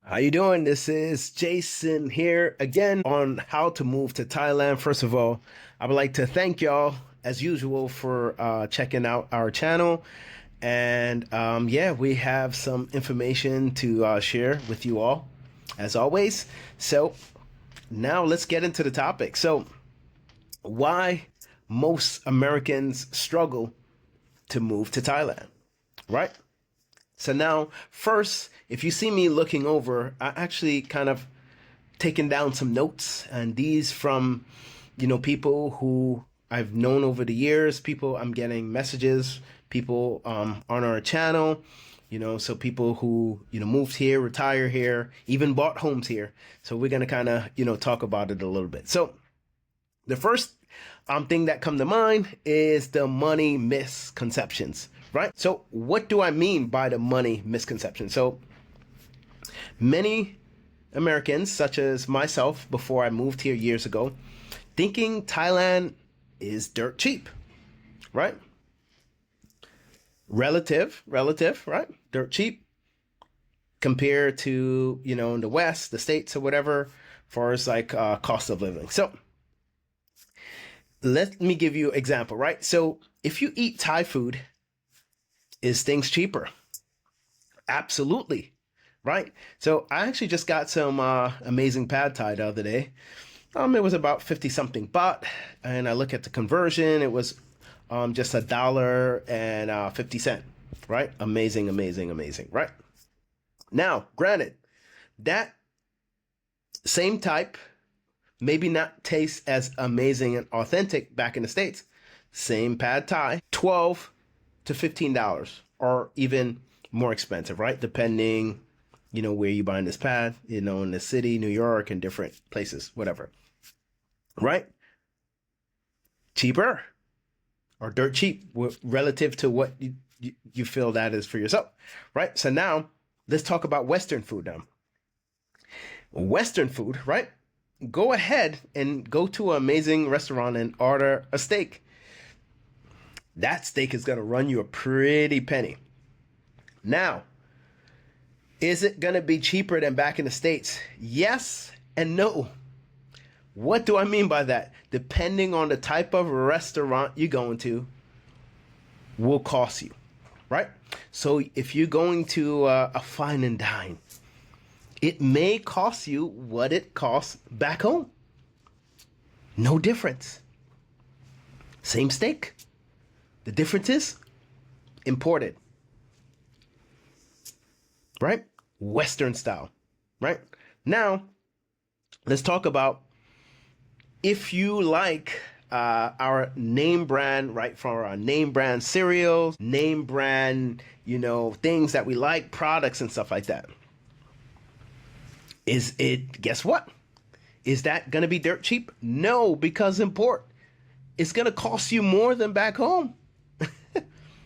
How you doing? This is Jason here again on how to move to Thailand. First of all, I would like to thank y'all as usual for checking out our channel. And yeah, we have some information to share with you all as always. So now let's get into the topic. So why most Americans struggle to move to Thailand, right? So now, first, if you see me looking over, I actually kind of taken down some notes, and these from, people who I've known over the years, people I'm getting messages, people on our channel, so people who, moved here, retire here, even bought homes here. So we're going to kind of, talk about it a little bit. So the first thing that come to mind is the money misconceptions. Right? So what do I mean by the money misconception? So many Americans, such as myself, before I moved here years ago, thinking Thailand is dirt cheap, right? Relative, right? Dirt cheap compared to, in the West, the States or whatever, as far as like cost of living. So let me give you an example, right? So if you eat Thai food, is things cheaper? Absolutely, right? So I actually just got some amazing pad thai the other day. It was about 50 something baht, and I look at the conversion, it was just $1.50, right? Amazing, right? Now, granted, that same type maybe not taste as amazing and authentic back in the States. Same pad thai, 12 to $15, or even more expensive, right? Depending, where you buying this pad, in the city, New York, and different places, whatever, right? Cheaper or dirt cheap relative to what you feel that is for yourself, right? So now let's talk about Western food now. Western food, right? Go ahead and go to an amazing restaurant and order a steak. That steak is going to run you a pretty penny. Now, is it going to be cheaper than back in the States? Yes and no. What do I mean by that? Depending on the type of restaurant you're going to, will cost you, right? So if you're going to a fine and dine, it may cost you what it costs back home. No difference. Same steak. The difference is imported, right? Western style, right? Now, let's talk about if you like our name brand, right? For our name brand cereals, name brand, things that we like, products and stuff like that. Guess what? Is that going to be dirt cheap? No, because import. It's going to cost you more than back home.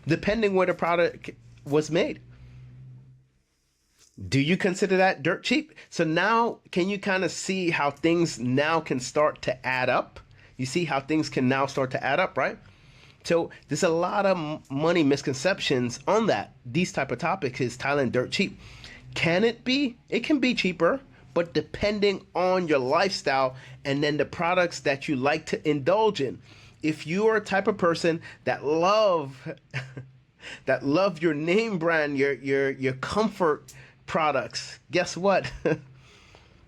Depending where the product was made. Do you consider that dirt cheap? So now, can you kind of see how things now can start to add up? You see how things can now start to add up, right? So there's a lot of money misconceptions on that. These type of topics. Is Thailand dirt cheap? Can it be? It can be cheaper, but depending on your lifestyle and then the products that you like to indulge in. If you are a type of person that love your name brand, your comfort products, guess what?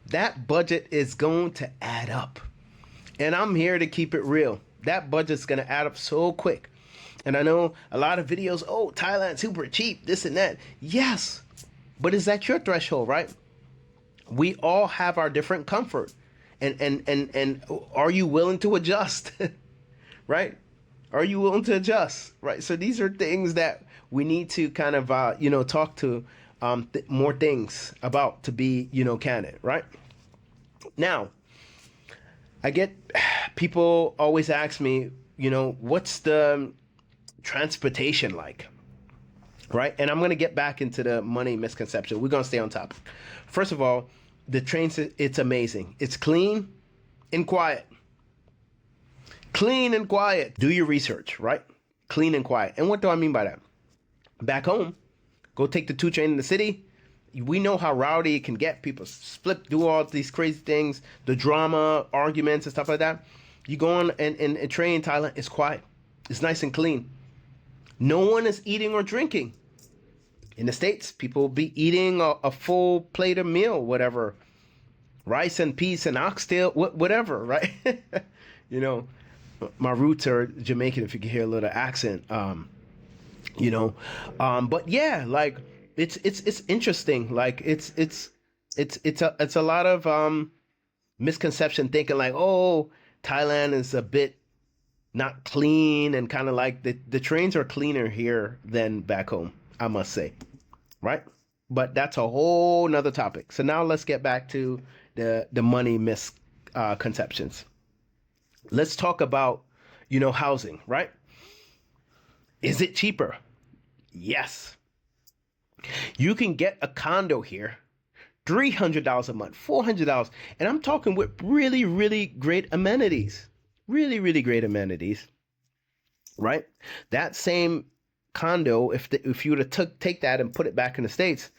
That budget is going to add up. And I'm here to keep it real. That budget's going to add up so quick. And I know a lot of videos, oh, Thailand super cheap, this and that. Yes, but is that your threshold, right? We all have our different comfort. And are you willing to adjust? Right? Are you willing to adjust? Right? So these are things that we need to kind of, talk to more things about to be, candid, right? Now, I get people always ask me, what's the transportation like? Right? And I'm going to get back into the money misconception. We're going to stay on topic. First of all, the trains, it's amazing. It's clean and quiet. Clean and quiet. Do your research, right? Clean and quiet. And what do I mean by that? Back home, go take the 2 train in the city. we know how rowdy it can get. People split, do all these crazy things, the drama, arguments, and stuff like that. You go on and train in Thailand, it's quiet. It's nice and clean. No one is eating or drinking. In the States, people will be eating a full plate of meal, whatever. Rice and peas and oxtail, whatever, right? You know, my roots are Jamaican, if you can hear a little accent. But yeah, like it's interesting. Like it's a lot of misconception thinking like, oh, Thailand is a bit not clean, and kind of like the trains are cleaner here than back home, I must say, right? But that's a whole nother topic. So now let's get back to the money misconceptions. Let's talk about, housing, right? Is it cheaper? Yes. You can get a condo here, $300 a month, $400, and I'm talking with really, really great amenities. Really, really great amenities, right? That same condo, if you were to take that and put it back in the States,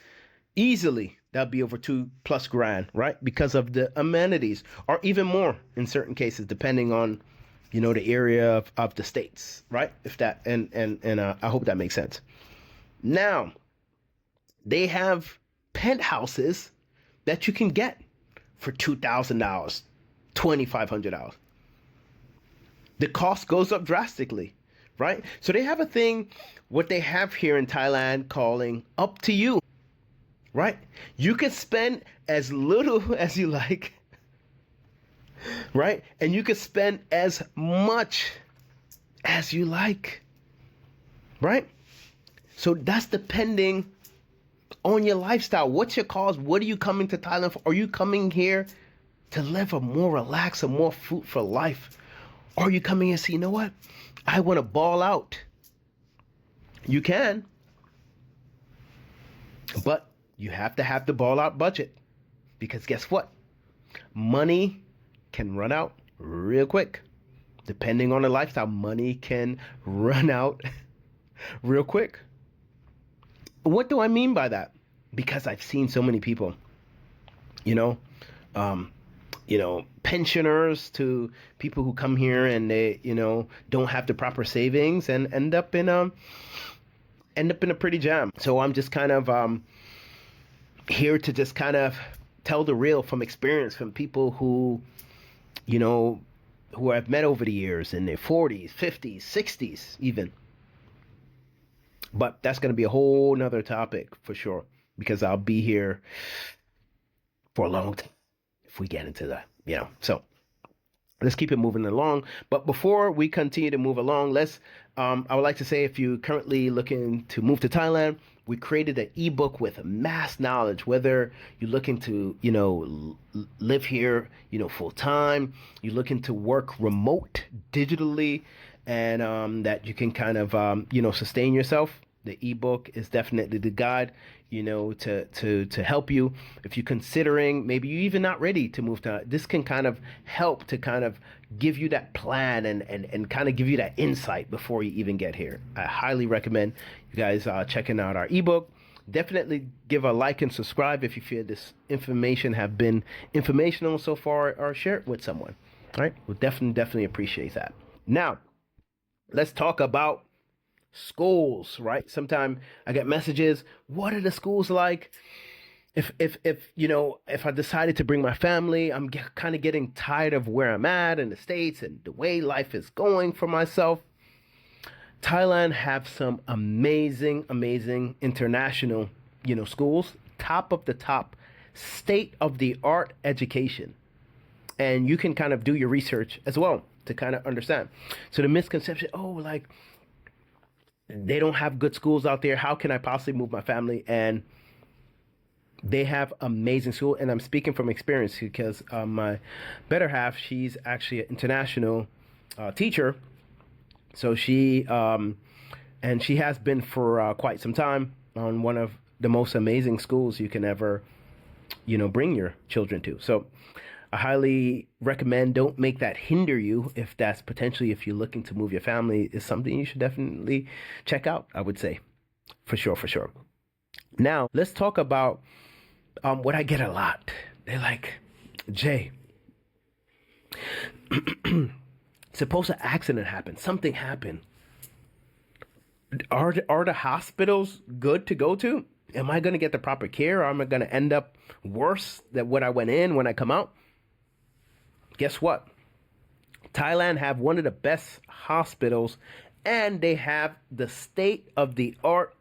easily that'd be over $2+ grand, right? Because of the amenities, or even more in certain cases, depending on, the area of the States, right? If that, and I hope that makes sense. Now, they have penthouses that you can get for $2,000, $2,500. The cost goes up drastically, right? So they have a thing, what they have here in Thailand, calling up to you, right? You can spend as little as you like, right? And you can spend as much as you like, right? So that's depending on your lifestyle. What's your cause? What are you coming to Thailand for? Are you coming here to live a more relaxed, a more fruitful life? Or are you coming and say, you know what? I want to ball out. You can. But you have to have the ball out budget. Because guess what? Money can run out real quick. Depending on the lifestyle, money can run out real quick. What do I mean by that? Because I've seen so many people, pensioners to people who come here and they, don't have the proper savings and end up in a pretty jam. So I'm just kind of here to just kind of tell the real from experience from people who, who I've met over the years in their 40s, 50s, 60s even. But that's going to be a whole nother topic for sure, because I'll be here for a long time if we get into that, So let's keep it moving along. But before we continue to move along, I would like to say, if you're currently looking to move to Thailand, we created an ebook with mass knowledge, whether you're looking to, live here, full time, you're looking to work remote digitally, and that you can kind of, sustain yourself. The ebook is definitely the guide, to help you. If you're considering, maybe you're even not ready to move to, this can kind of help to kind of give you that plan and kind of give you that insight before you even get here. I highly recommend you guys checking out our ebook. Definitely give a like and subscribe if you feel this information have been informational so far, or share it with someone. All right, we'll definitely appreciate that. Now, let's talk about schools, right? Sometimes I get messages, what are the schools like? If I decided to bring my family, I'm kind of getting tired of where I'm at in the States and the way life is going for myself. Thailand have some amazing international, schools, top of the top, state of the art education. And you can kind of do your research as well to kind of understand. So the misconception, they don't have good schools out there, how can I possibly move my family? And they have amazing school, and I'm speaking from experience because my better half, she's actually an international teacher. So she has been for quite some time on one of the most amazing schools you can ever, bring your children to. So I highly recommend, don't make that hinder you. If that's potentially, if you're looking to move your family, is something you should definitely check out, I would say. For sure. Now, let's talk about what I get a lot. They're like, Jay, suppose an accident happened, something happened. Are the hospitals good to go to? Am I going to get the proper care, or am I going to end up worse than what I went in when I come out? Guess what? Thailand have one of the best hospitals, and they have the state of the art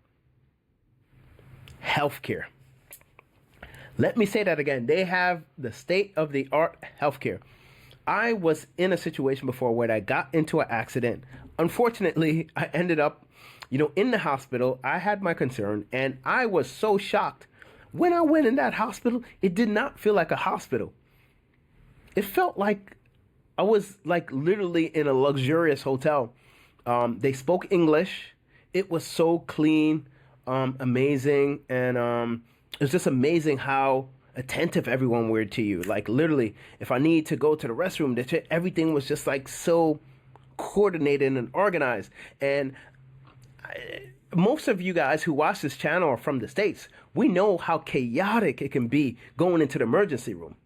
healthcare. Let me say that again. They have the state of the art healthcare. I was in a situation before where I got into an accident. Unfortunately, I ended up, in the hospital. I had my concern, and I was so shocked. When I went in that hospital, it did not feel like a hospital. It felt like I was like literally in a luxurious hotel. They spoke English. It was so clean, amazing, and it was just amazing how attentive everyone were to you. Like literally, if I need to go to the restroom, everything was just like so coordinated and organized. And most of you guys who watch this channel are from the States. We know how chaotic it can be going into the emergency room.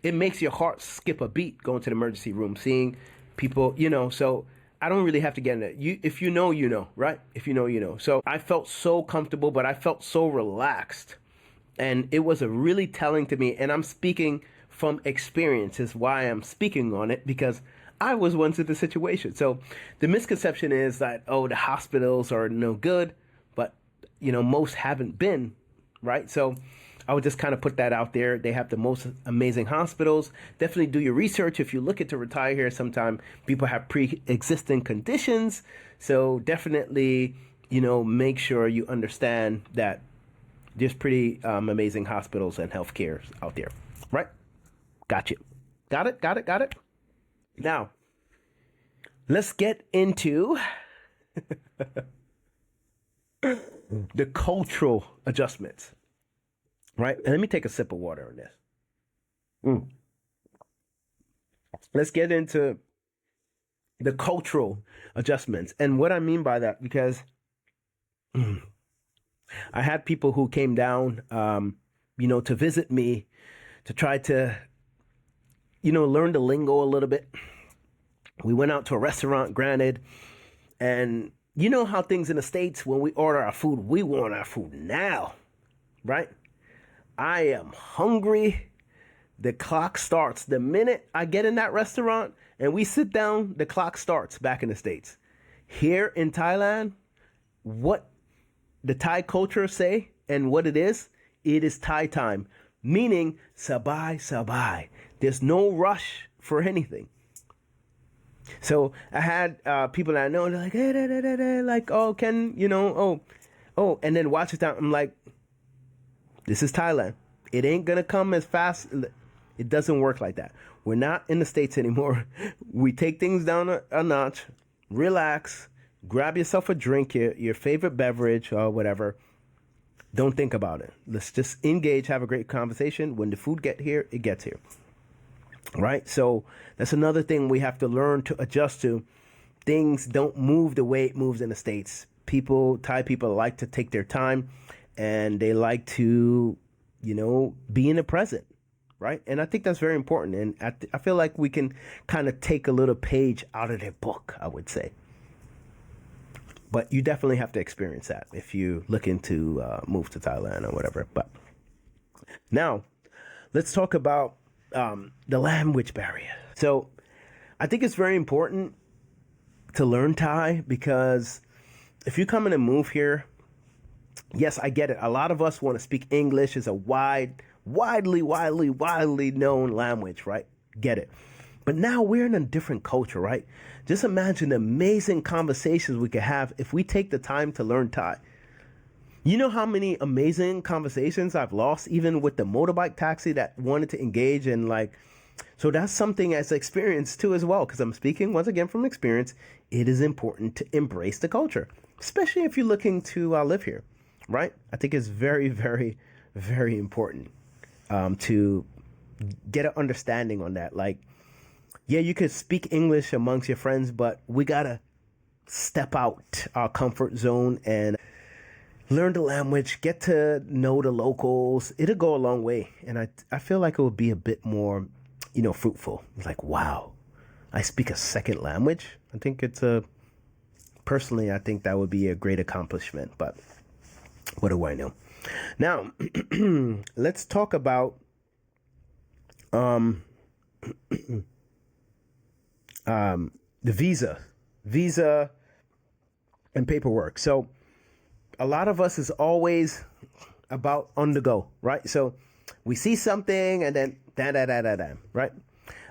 It makes your heart skip a beat going to the emergency room, seeing people, so I don't really have to get in it. If you know, right? If you know, you know. So I felt so comfortable, but I felt so relaxed. And it was a really telling to me. And I'm speaking from experience is why I'm speaking on it, because I was once in the situation. So the misconception is that, the hospitals are no good, but, most haven't been, right? So I would just kind of put that out there. They have the most amazing hospitals. Definitely do your research. If you're looking to retire here sometime, people have pre-existing conditions. So definitely, make sure you understand that there's pretty amazing hospitals and healthcare out there, right? Gotcha. Got it. Now, let's get into the cultural adjustments, right? And let me take a sip of water on this. Let's get into the cultural adjustments. And what I mean by that, because I had people who came down, to visit me, to try to, learn the lingo a little bit. We went out to a restaurant, granted, and you know how things in the States, when we order our food, we want our food now, right? I am hungry. The clock starts. The minute I get in that restaurant and we sit down, the clock starts back in the States. Here in Thailand, what the Thai culture say and what it is Thai time, meaning sabai sabai. There's no rush for anything. So I had people that I know, they're like, hey, da, da, da, da, like, oh, can, and then watch it down. I'm like, this is Thailand. It ain't going to come as fast. It doesn't work like that. We're not in the States anymore. We take things down a notch, relax, grab yourself a drink, your favorite beverage or whatever. Don't think about it. Let's just engage, have a great conversation. When the food gets here, it gets here. Right? So that's another thing we have to learn to adjust to. Things don't move the way it moves in the States. Thai people like to take their time, and they like to, be in the present. Right? And I think that's very important. And I feel like we can kind of take a little page out of their book, I would say. But you definitely have to experience that if you're looking to move to Thailand or whatever. But now, let's talk about the language barrier. So I think it's very important to learn Thai, because if you come in and move here, yes, I get it. A lot of us want to speak English. It's a widely known language, right? Get it. But now we're in a different culture, right? Just imagine the amazing conversations we could have if we take the time to learn Thai. You know how many amazing conversations I've lost, even with the motorbike taxi that wanted to engage in, so that's something as experience too as well, because I'm speaking once again from experience. It is important to embrace the culture, especially if you're looking to live here, right? I think it's very, very, very important to get an understanding on that. Yeah, you could speak English amongst your friends, but we gotta step out our comfort zone and learn the language, get to know the locals. It'll go a long way. And I feel like it would be a bit more, fruitful. It's like, wow, I speak a second language. I think personally, I think that would be a great accomplishment. But what do I know? Now, let's talk about the visa and paperwork. So a lot of us is always about on the go, right? So we see something and then right?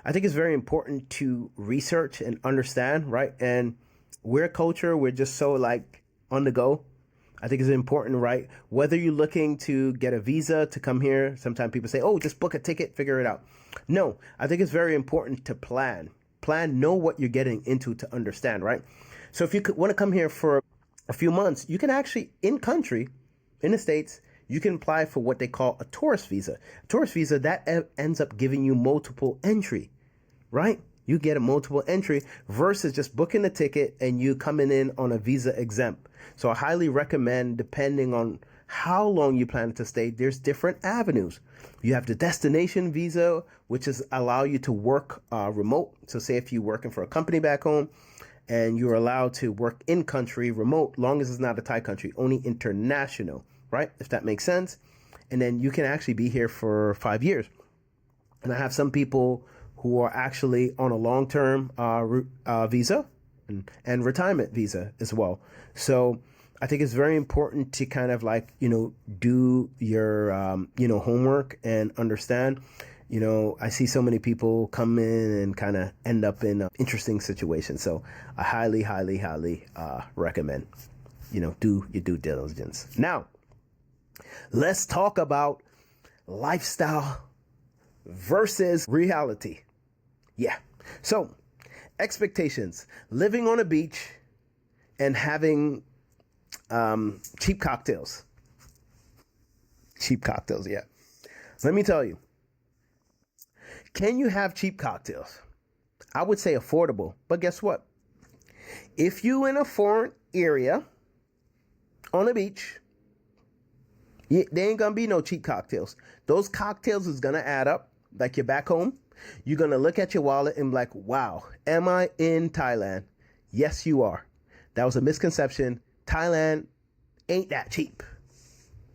I think it's very important to research and understand, right? And we're a culture, we're just so like on the go. I think it's important, right? Whether you're looking to get a visa to come here, sometimes people say, oh, just book a ticket, figure it out. No, I think it's very important to plan, know what you're getting into to understand, right? So if you want to come here for a few months, you can actually, in country, in the States, you can apply for what they call a tourist visa. A tourist visa, that ends up giving you multiple entry, right? You get a multiple entry versus just booking a ticket and you coming in on a visa exempt. So I highly recommend, depending on how long you plan to stay, there's different avenues. You have the destination visa, which is allow you to work remote. So say if you're working for a company back home and you're allowed to work in country remote, long as it's not a Thai country, only international, right? If that makes sense. And then you can actually be here for 5 years. And I have some people who are actually on a long-term visa and retirement visa as well. So I think it's very important to kind of like, do your, homework and understand. I see so many people come in and kind of end up in interesting situations. So I highly, highly, highly recommend, do your due diligence. Now, let's talk about lifestyle versus reality. Yeah. So expectations, living on a beach and having cheap cocktails. Cheap cocktails, yeah. Let me tell you, can you have cheap cocktails? I would say affordable, but guess what? If you in a foreign area on a beach, there ain't gonna be no cheap cocktails. Those cocktails is gonna add up like you're back home. You're gonna look at your wallet and be like, wow, am I in Thailand? Yes, you are. That was a misconception. Thailand ain't that cheap.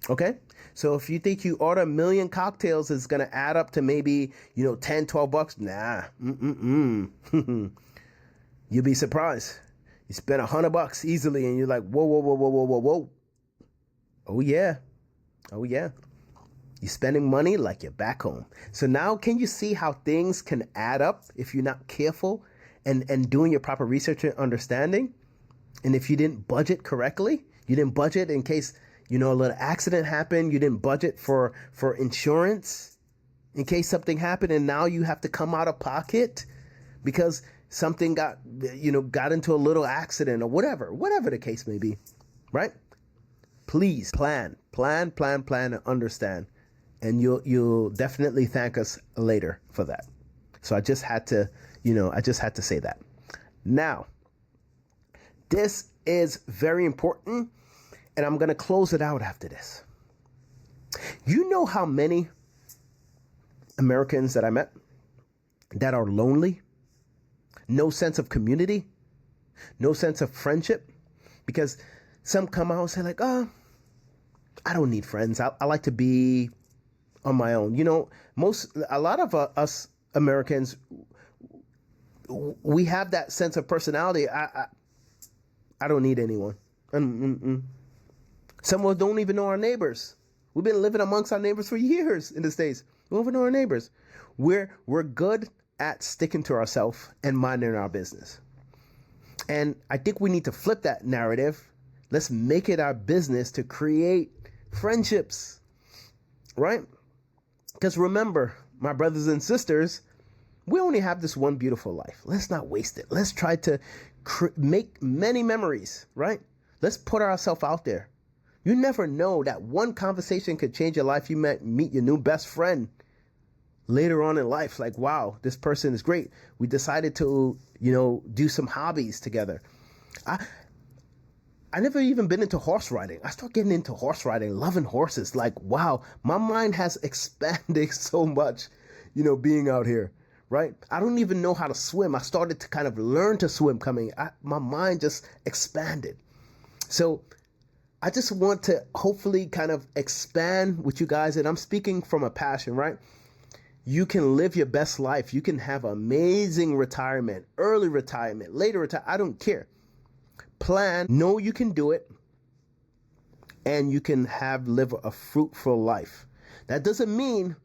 Okay? So if you think you order 1 million cocktails, it's going to add up to maybe, $10-12. Nah. You'll be surprised. You spend $100 easily and you're like, whoa, whoa, whoa, whoa, whoa, whoa, whoa. Oh, yeah. Oh, yeah. You're spending money like you're back home. So now can you see how things can add up if you're not careful and doing your proper research and understanding? And if you didn't budget correctly, you didn't budget in case, a little accident happened. You didn't budget for insurance in case something happened. And now you have to come out of pocket because something got into a little accident or whatever the case may be, right? Please plan, and understand. And you'll definitely thank us later for that. So I just had to say that. Now, this is very important, and I'm going to close it out after this. You know how many Americans that I met that are lonely, no sense of community, no sense of friendship? Because some come out and say like, oh, I don't need friends. I like to be on my own. A lot of us Americans, we have that sense of personality. I don't need anyone. Some of us don't even know our neighbors. We've been living amongst our neighbors for years in the States. We don't even know our neighbors. We're good at sticking to ourselves and minding our business. And I think we need to flip that narrative. Let's make it our business to create friendships, right? Because remember, my brothers and sisters, we only have this one beautiful life. Let's not waste it. Let's try to make many memories, right? Let's put ourselves out there. You never know that one conversation could change your life. You might meet your new best friend later on in life. Like, wow, this person is great. We decided to, do some hobbies together. I I never even been into horse riding. I started getting into horse riding, loving horses. Like, wow, my mind has expanded so much, being out here, right? I don't even know how to swim. I started to kind of learn to swim my mind just expanded. So I just want to hopefully kind of expand with you guys. And I'm speaking from a passion, right? You can live your best life. You can have amazing retirement, early retirement, later retirement. I don't care. Plan, know you can do it, and you can live a fruitful life. That doesn't mean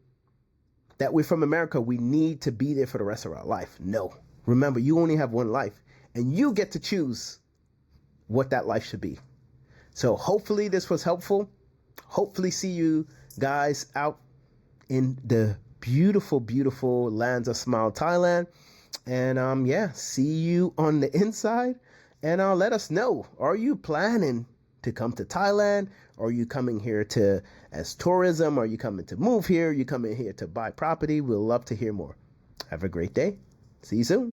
that we're from America. We need to be there for the rest of our life. No. Remember, you only have one life, and you get to choose what that life should be. So hopefully this was helpful. Hopefully see you guys out in the beautiful, beautiful lands of Smile, Thailand. And see you on the inside. And let us know, are you planning to come to Thailand? Are you coming here as tourism? Are you coming to move here? Are you coming here to buy property? We'll love to hear more. Have a great day. See you soon.